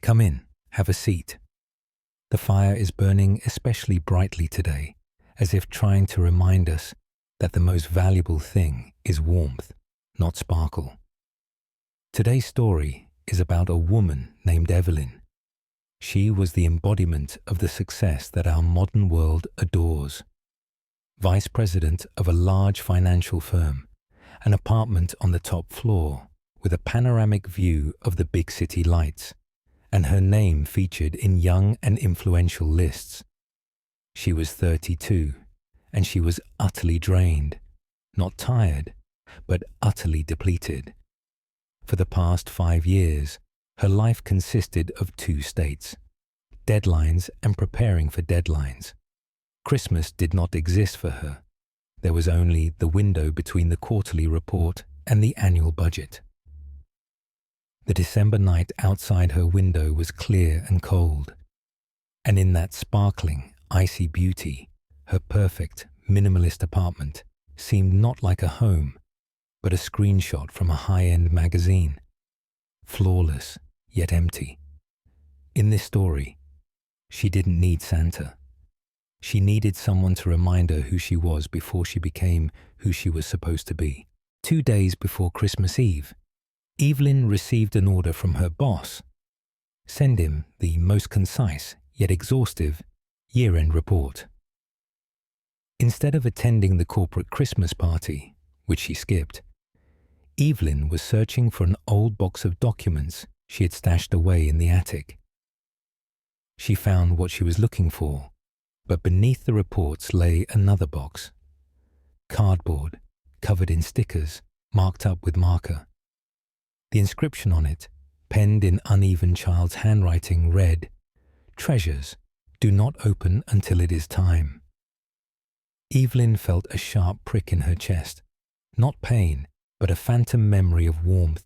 Come in, have a seat. The fire is burning especially brightly today, as if trying to remind us that the most valuable thing is warmth, not sparkle. Today's story is about a woman named Evelyn. She was the embodiment of the success that our modern world adores. Vice president of a large financial firm, an apartment on the top floor with a panoramic view of the big city lights, and her name featured in young and influential lists. She was 32, and she was utterly drained, not tired, but utterly depleted. For the past 5 years, her life consisted of 2 states: deadlines and preparing for deadlines. Christmas did not exist for her. There was only the window between the quarterly report and the annual budget. The December night outside her window was clear and cold, and in that sparkling, icy beauty, her perfect, minimalist apartment seemed not like a home, but a screenshot from a high-end magazine. Flawless, yet empty. In this story, she didn't need Santa. She needed someone to remind her who she was before she became who she was supposed to be. 2 days before Christmas Eve, Evelyn received an order from her boss. Send him the most concise yet exhaustive year-end report. Instead of attending the corporate Christmas party, which she skipped, Evelyn was searching for an old box of documents she had stashed away in the attic. She found what she was looking for, but beneath the reports lay another box. Cardboard, covered in stickers, marked up with marker. The inscription on it, penned in uneven child's handwriting, read, "Treasures, do not open until it is time." Evelyn felt a sharp prick in her chest, not pain, but a phantom memory of warmth.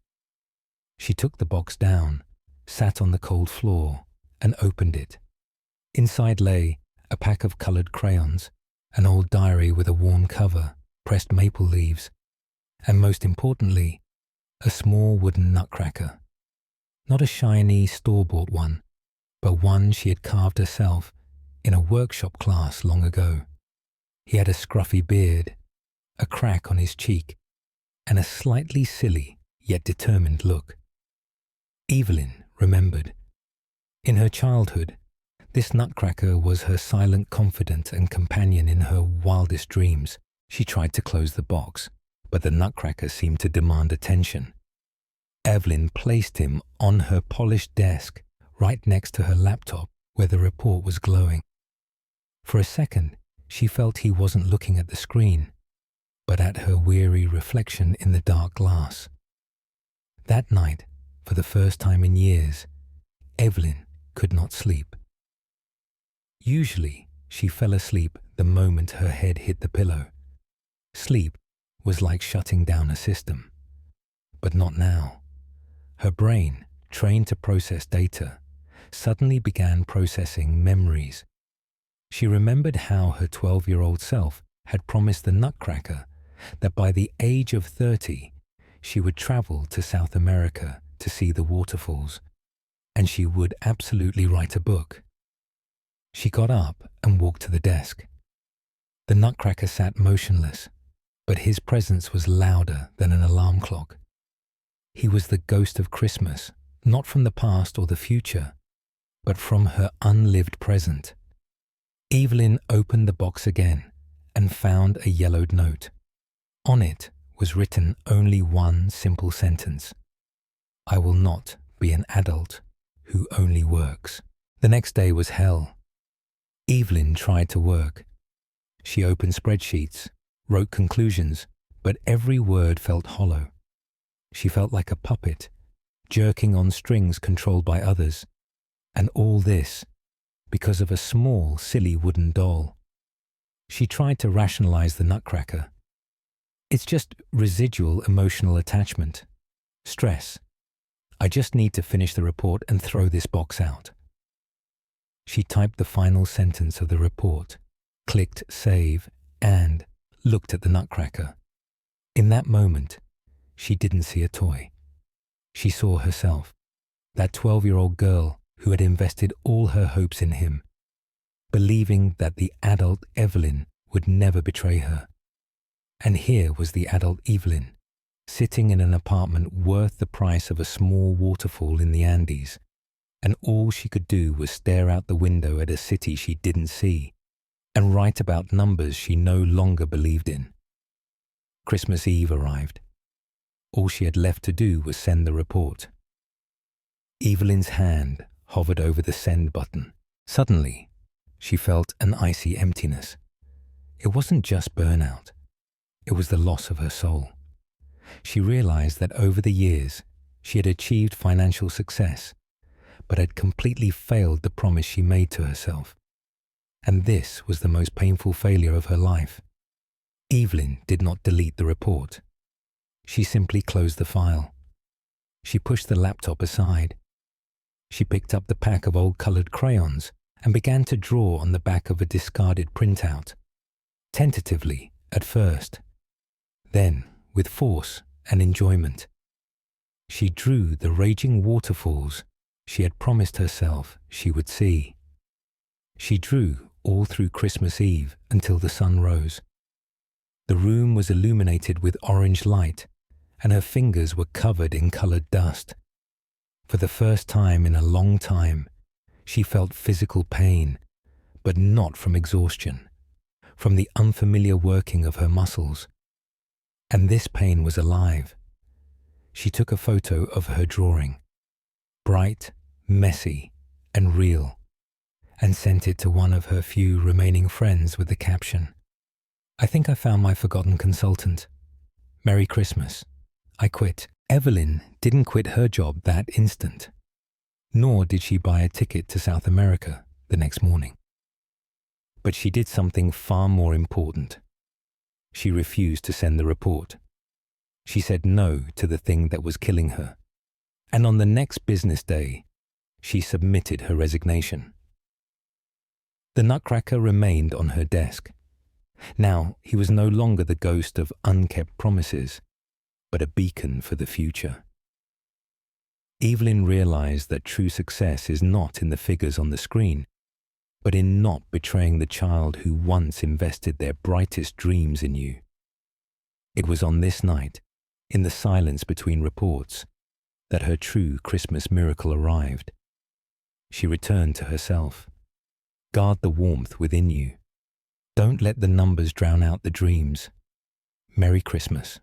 She took the box down, sat on the cold floor, and opened it. Inside lay a pack of colored crayons, an old diary with a worn cover, pressed maple leaves, and most importantly, a small wooden nutcracker. Not a shiny, store-bought one, but one she had carved herself in a workshop class long ago. He had a scruffy beard, a crack on his cheek, and a slightly silly yet determined look. Evelyn remembered. In her childhood, this nutcracker was her silent confidant and companion in her wildest dreams. She tried to close the box, but the nutcracker seemed to demand attention. Evelyn placed him on her polished desk right next to her laptop where the report was glowing. For a second, she felt he wasn't looking at the screen, but at her weary reflection in the dark glass. That night, for the first time in years, Evelyn could not sleep. Usually, she fell asleep the moment her head hit the pillow. Sleep was like shutting down a system. But not now. Her brain, trained to process data, suddenly began processing memories. She remembered how her 12-year-old self had promised the nutcracker that by the age of 30, she would travel to South America to see the waterfalls, and she would absolutely write a book. She got up and walked to the desk. The nutcracker sat motionless, but his presence was louder than an alarm clock. He was the ghost of Christmas, not from the past or the future, but from her unlived present. Evelyn opened the box again and found a yellowed note. On it was written only one simple sentence: "I will not be an adult who only works." The next day was hell. Evelyn tried to work. She opened spreadsheets, wrote conclusions, but every word felt hollow. She felt like a puppet, jerking on strings controlled by others, and all this because of a small, silly wooden doll. She tried to rationalize the nutcracker. It's just residual emotional attachment. Stress. I just need to finish the report and throw this box out. She typed the final sentence of the report, clicked save, and looked at the nutcracker. In that moment, she didn't see a toy. She saw herself, that 12-year-old girl who had invested all her hopes in him, believing that the adult Evelyn would never betray her. And here was the adult Evelyn, sitting in an apartment worth the price of a small waterfall in the Andes, and all she could do was stare out the window at a city she didn't see and write about numbers she no longer believed in. Christmas Eve arrived. All she had left to do was send the report. Evelyn's hand hovered over the send button. Suddenly, she felt an icy emptiness. It wasn't just burnout. It was the loss of her soul. She realized that over the years, she had achieved financial success, but had completely failed the promise she made to herself. And this was the most painful failure of her life. Evelyn did not delete the report. She simply closed the file. She pushed the laptop aside. She picked up the pack of old colored crayons and began to draw on the back of a discarded printout. Tentatively, at first. Then, with force and enjoyment. She drew the raging waterfalls she had promised herself she would see. She drew all through Christmas Eve until the sun rose. The room was illuminated with orange light, and her fingers were covered in colored dust. For the first time in a long time, she felt physical pain, but not from exhaustion, from the unfamiliar working of her muscles. And this pain was alive. She took a photo of her drawing, bright, messy, and real, and sent it to one of her few remaining friends with the caption, "I think I found my forgotten consultant. Merry Christmas. I quit." Evelyn didn't quit her job that instant, nor did she buy a ticket to South America the next morning. But she did something far more important. She refused to send the report. She said no to the thing that was killing her. And on the next business day, she submitted her resignation. The Nutcracker remained on her desk. Now he was no longer the ghost of unkept promises, but a beacon for the future. Evelyn realized that true success is not in the figures on the screen, but in not betraying the child who once invested their brightest dreams in you. It was on this night, in the silence between reports, that her true Christmas miracle arrived. She returned to herself. Guard the warmth within you. Don't let the numbers drown out the dreams. Merry Christmas.